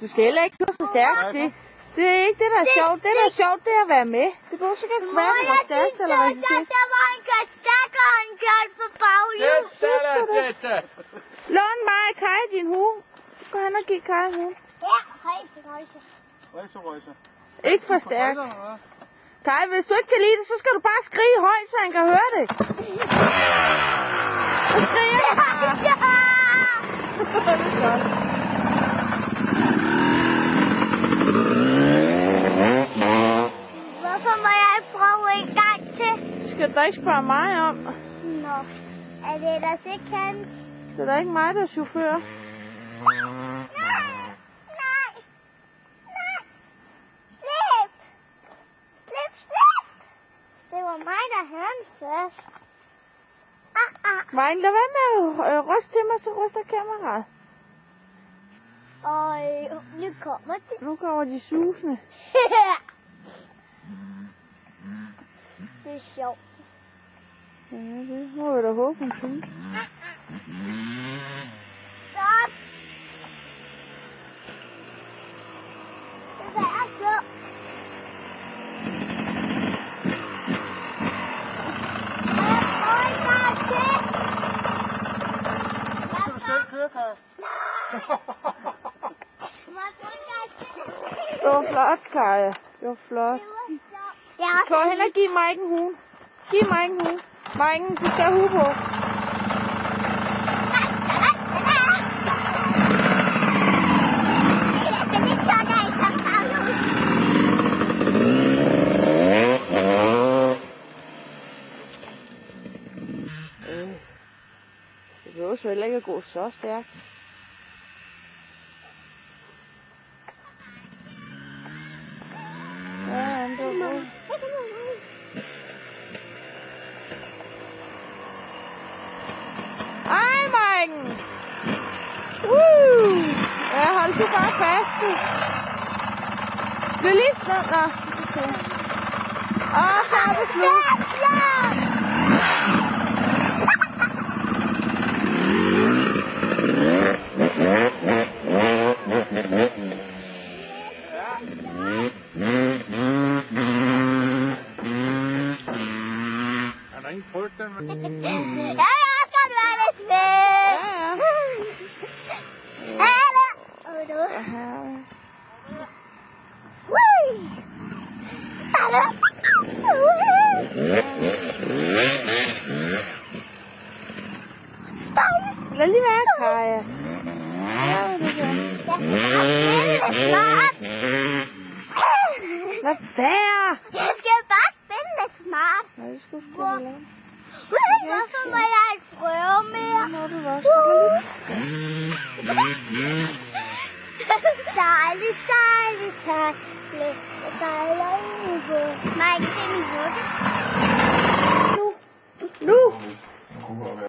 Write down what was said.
Du skal heller ikke køre så stærkt. Det er ikke det, der er sjovt. Det, der er sjovt, det er at være med. Det behøver så ikke være for stærkt, eller hvad det er. Der var en kørt stærkere, og en kørt for baghjul. Lån mig Kaj din hue. Gå hen og give Kaj en hue. Ja, rejse. Ikke for stærkt. Kaj, hvis du ikke kan lide det, så skal du bare skrige højt, så han kan høre det. Så skriger du bare. Det er godt. Hvorfor må jeg ikke prøve en gang til? Det skal du ikke spørge mig om. Nå, er det ellers ikke hans? Det er da ikke mig, der er chauffør. Nej. Slip. Det var mig, der havde den først. Mine, lad være med at ryste til mig, så ryster kameraet. Og nu kommer de. Nu kommer de susende. Det er sjovt. Ja, det må jeg da håbe, hun synes. Stop. Det er jeg slå. Det var flot, Kaja. Det var flot. Gå hen og giv Mike en hue. Giv Mike en hue. Mike, du skal have hue på. Det behøver så heller ikke at gå så stærkt. Ja, det var godt. Ej, Mike! Ja, hold du bare fast, du. Bliv lige sned, nå. Okay. Så er det slut. Er der ingen tryk der? Ja, skal du være lidt med. Lad lige være, Kaja. Lad være! Jeg skal bare spille lidt smart. Nej, det skal du ikke lade. Hvorfor må jeg ikke prøve mere? Må du også. Sejle. Jeg sejler ud på. Mike, det er min hurtigt. Nu!